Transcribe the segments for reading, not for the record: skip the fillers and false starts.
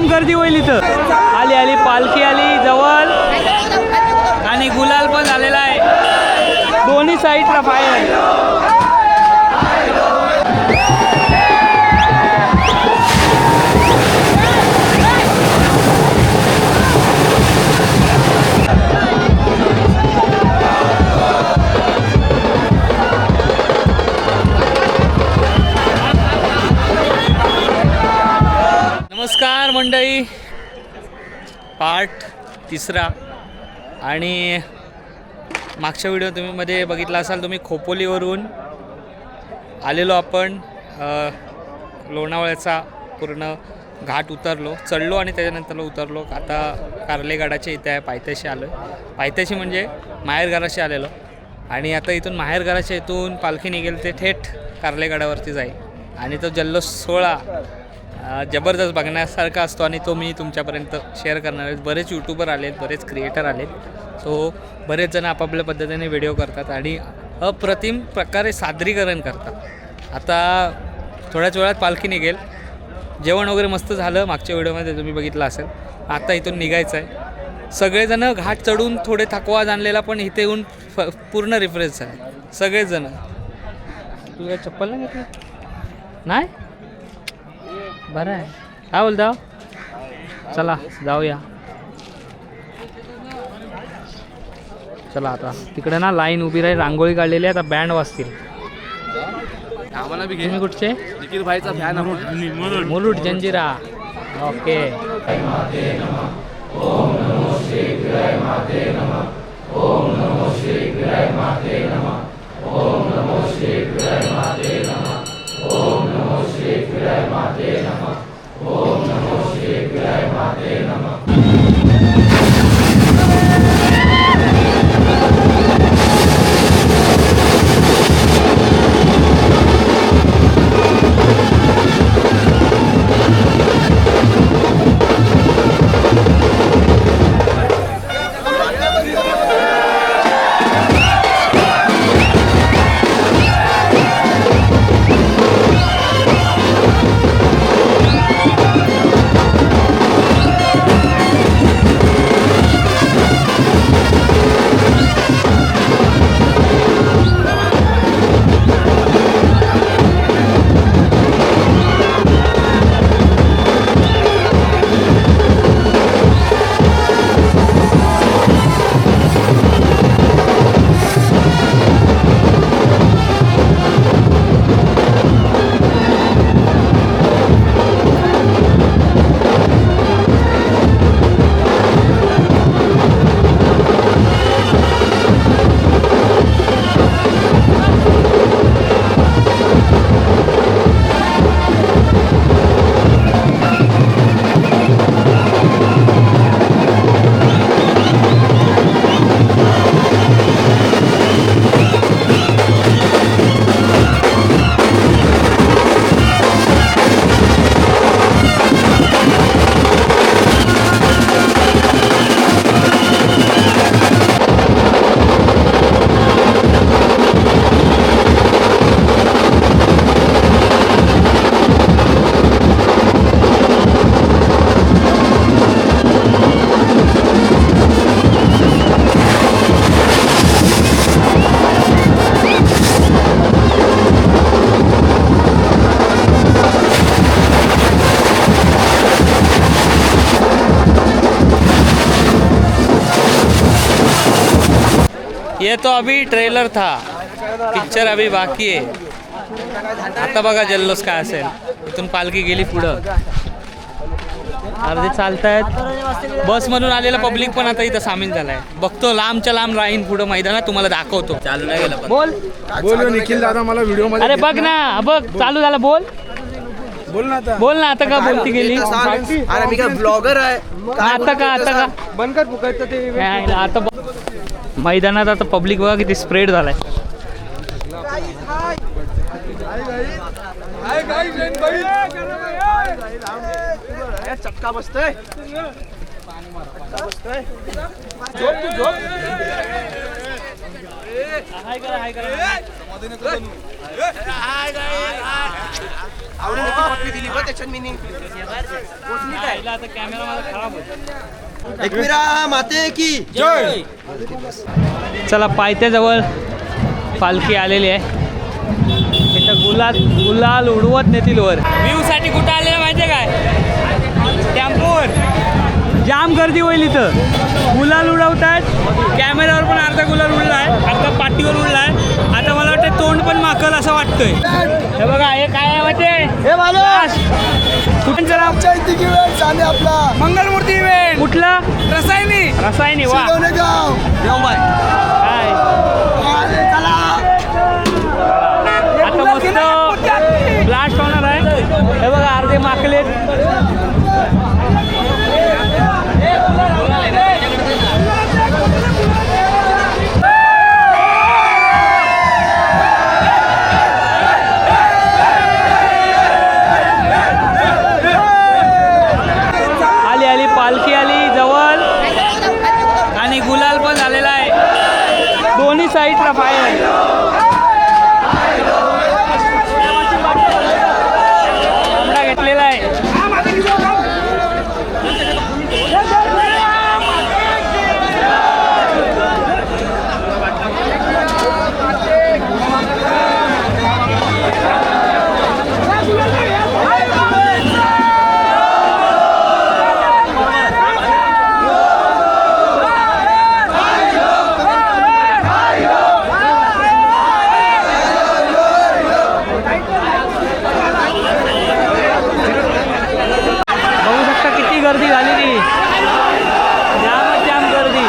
जाम गर्दी होईल इथं. आली आली पालखी आली जवळ आणि गुलाल पण झालेला आहे दोन्ही साईडला फायर. नमस्कार मंडळी, पार्ट 3 आणि मागच्या व्हिडिओ तुम्ही मध्ये बघितला असाल. तुम्ही खोपोलीवरून आलेलो आपण लोणावळ्याचा पूर्ण घाट उतरलो, चढलो आणि त्याच्यानंतर उतरलो. आता कार्लेगडाच्या इथे आहे, पायथ्याशी आलो आहे. पायथ्याशी म्हणजे माहेरघराशी आलेलो आणि आता इथून माहेरघराच्या इथून पालखी निघेल ते थेट कार्लेगडावरती जाईल आणि तो जल्लोष सोहळा जबरदस्त बघण्यासारखा असतो आणि तो मी तुमच्यापर्यंत शेअर करणार आहे. बरेच यूट्यूबर आलेत, बरेच क्रिएटर आलेत, सो बरेच जण आपापल्या पद्धतीने व्हिडिओ करतात आणि अप्रतिम प्रकारे सादरीकरण करतात. आता थोड्याच वेळात पालखी निघेल. जेवण वगैरे मस्त झालं, मागच्या व्हिडिओमध्ये तुम्ही बघितलं असेल. आता इथून निघायचं आहे. सगळेजण घाट चढून थोडे थकवा जाणलेला पण इथे येऊन पूर्ण रिफ्रेश झाले सगळेजण. तुला चप्पल नाही घेतली? नाही बरं आहे. काय बोलता? चला जाऊया. चला आता तिकडे ना लाईन उभी राहील, रांगोळी काढलेली आहे. आता बँड वाजतील. आम्हाला बी तुम्ही कुठचे? निखिल भाईचा फॅन आपण. मुरुड जंजिरा. ओके. ओम नमो श्री विराय माते नमः. ओम नमो श्री विराय माते नमः. ओम नमो श्री विराय माते नमः. ओम नमो श्री विराय माते नमः. ओम नमो श्री विराय माते नमः. ये तो अभी ट्रेलर था, पिक्चर अभी बाकी आहे. आता बघा जल्लोष काय असेल. इथून पालखी गेली पुढं, अर्धे चालतायत. बस मधून आलेला पब्लिक पण आता इथं सामील झालाय. बघतो लांबच्या लांब राहीन पुढं मैदानात, तुम्हाला दाखवतो. चालू नाही गेला. बोल बोल निखिल दादा, मला व्हिडिओ मध्ये. अरे बघ ना, बघ चालू झाला. बोल बोल ना आता. बोल ना आता. का बोलती गेली? अरे मी काय ब्लॉगर आहे. आता का बंद कर फुकायचं ते. आता मैदानात आता पब्लिक बघा किती स्प्रेड झालाय. चटका बसतोय. आवडीने पप्पी दिली बघ. त्याच्यात मी नाही. आता कॅमेरा माझा खराब होतो. एकविरा माते की जय. चला पायथ्याजवळ पालखी आलेली आहे. इथं गुलाल उडवत नेतील वर. व्ह्यू साठी कुठं आलेलं माहिती आहे काय? टेम्पोवर जाम गर्दी होईल इथं. गुलाल उडवतात. कॅमेऱ्यावर पण अर्धा गुलाल उडला आहे, अर्धा पाठीवर उडला आहे. आता मला वाटतं तोंड पण माकल असं वाटतंय. हे बघा हे काय आहे माहिती कुठून चला आपला मंगलमूर्ती इव्हेंट कुठला रसायनी वा काय आता मस्त ब्लास्ट होणार आहे. हे बघा अर्धे माकले. आली पालखी आली जवळ आणि गुलाल पण झालेला आहे. दोन्ही साईडला फायर आहे. घेतलेला आहे. गर्दी झालेली जाम गर्दी.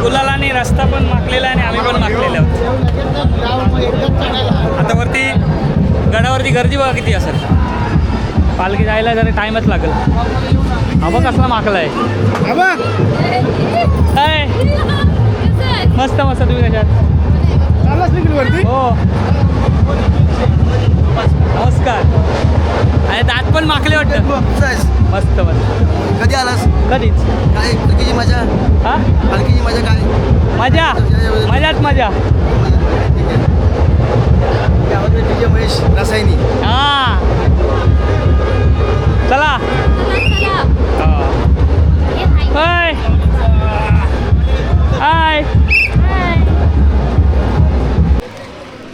गुलालाने रस्ता पण माखलेला आहे आणि आम्ही पण माखलेले आहोत. आता वरती गडावरती गर्दी बघा किती असेल. पालखी जायला जरा टाईमच लागेल. हा बघ कसला माखला आहे. मस्त मस्त. तुम्ही त्याच्यात हो नमस्कार. आणि दात पण माखले वाटतं. मस्त मस्त. कधी आलास? कधीच. काय पालखीची मजा? हा पालखीची मजा काय? मजा मजा. विजय महेश रसायनी. हा चला. हाय हाय.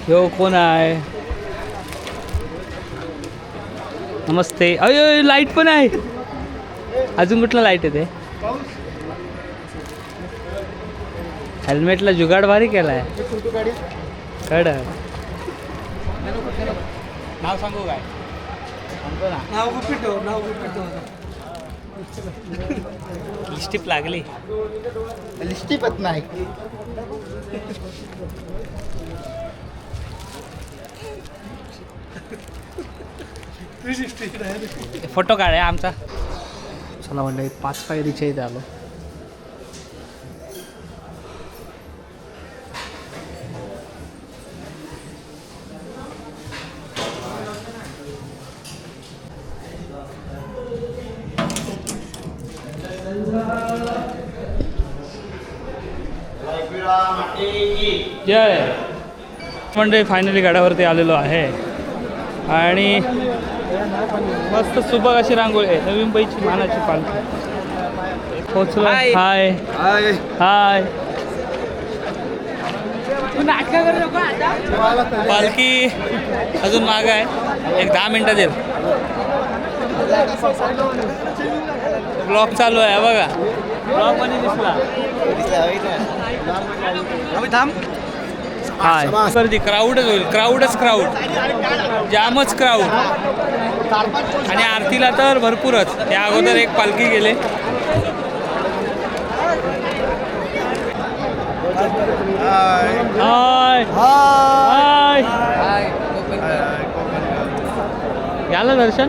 यो कोण आहे? नमस्ते. अय लाईट पण आहे. अजून कुठला लाईट येते? हेल्मेटला जुगाड भारी केला आहे. कड नाव सांगू काय? लिस्टिप लागली. लिस्टिपत नाही. फोटो काढ आमचा. चला म्हणलं 5 पायरीच्या इथे आलो. जय म्हणजे फायनली गडावरती आलेलो आहे आणि मस्त सुबक अशी रांगोळी आहे. नवी मुंबईची मानाची पालखी पोचलो. हाय हाय हाय. पालखी अजून मागं आहे. एक 10 मिनटात येईल. ब्लॉग चालू आहे बघा. ब्लॉग मध्ये दिसला. थांब. हाय गर्दी क्राऊडच होईल. क्राऊड जामच क्राऊड. आणि आरतीला तर भरपूरच. त्या अगोदर एक पालखी गेले. हाय हाय झालं दर्शन.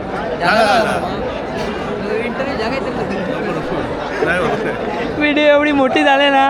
व्हिडिओ एवढी मोठी झाली ना.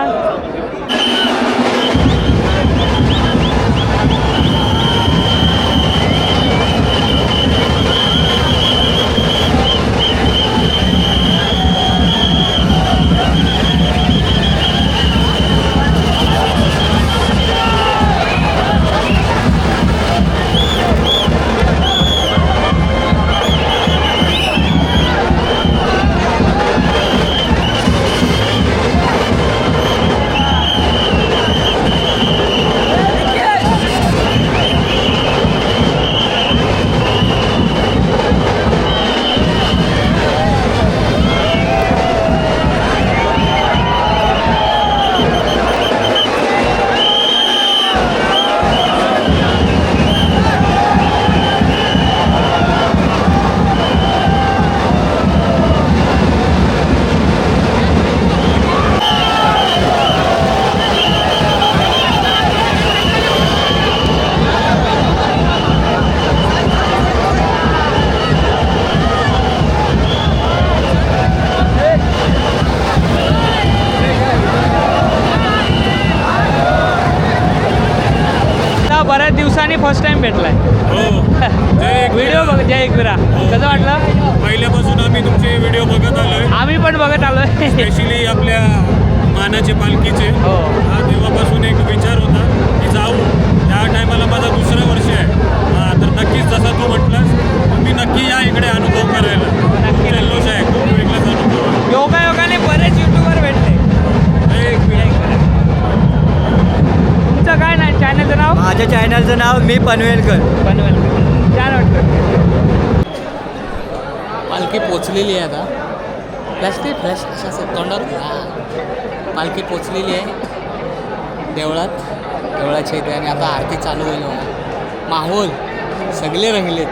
बऱ्याच दिवसांनी फर्स्ट टाइम भेटलाय. व्हिडिओ बघ. जय एकविरा कसं वाटलं. पहिल्यापासून आम्ही तुमचे व्हिडिओ बघत आलोय. आम्ही पण बघत आलोय. स्पेशली आपल्या मानाचे पालखीचे. हो हा तेव्हापासून एक विचार होता की जाऊ. त्या टायमाला माझा दुसरं वर्ष आहे. तर नक्कीच जसा तू म्हटलास तुम्ही नक्की या इकडे अनुभव करायला. नक्की. जल्लोष आहे खूप वेगळाच अनुभव. योगायोगाने बरेच युट्यूबर भेटले. तुमचं काय नाही चॅनलचं नाव. माझ्या चॅनलचं नाव मी पनवेलकर. बनवेल छान वाटतं. पालखी पोचलेली आहे आता. फ्लॅश अशा तोंडावर. पालखी पोचलेली आहे देवळाच्या इथे आणि आता आरती चालू होईल. माहोल सगळे रंगलेत.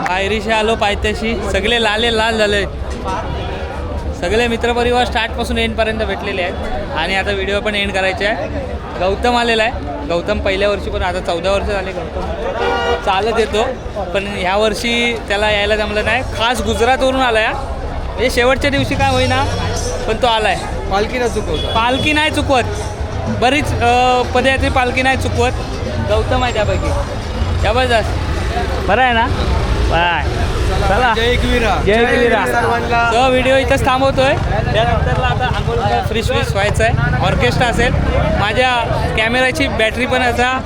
पायरीशी आलो पायथ्याशी. सगळे लाल झाले. सगळे मित्रपरिवार स्टार्टपासून एंडपर्यंत भेटलेले आहेत. आणि आता व्हिडिओ पण एंड करायचे आहे. गौतम आलेला आहे. गौतम पहिल्या वर्षी पण आता 14 वर्ष झाले गौतम चालत येतो. पण ह्या वर्षी त्याला यायला जमलं नाही. खास गुजरातवरून आला आहे. म्हणजे शेवटच्या दिवशी काय होईना पण तो आला आहे. पालखी नाही चुकवत. बरीच पदयात्री पालखी नाही चुकवत. गौतम आहे त्यापैकी. जबरदस्त. बरं आहे ना. बाय चला जय एकविरा जय एकविरा. सर्वांना. तो व्हिडिओ इथंच थांबवतोय. त्यानंतरला आता आंघोळ फ्रेश फ्रेश व्हायचं आहे. ऑर्केस्ट्रा असेल. माझ्या कॅमेराची बॅटरी पण आता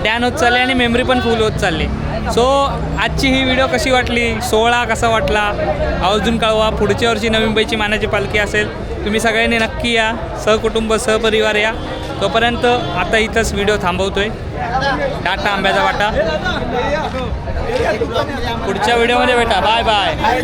डॅन होत चालली आणि मेमरी पण फुल होत चालली. सो आजची ही व्हिडिओ कशी वाटली, सोहळा कसा वाटला आवर्जून कळवा. पुढच्या वर्षी नवी मुंबईची मानाची पालखी असेल. तुम्ही सगळ्यांनी नक्की या, सहकुटुंब सहपरिवार या. तोपर्यंत आता इथंच व्हिडिओ थांबवतोय. टाटा आंब्याचा वाटा. पुढच्या व्हिडिओमध्ये भेटा. Bye bye bye.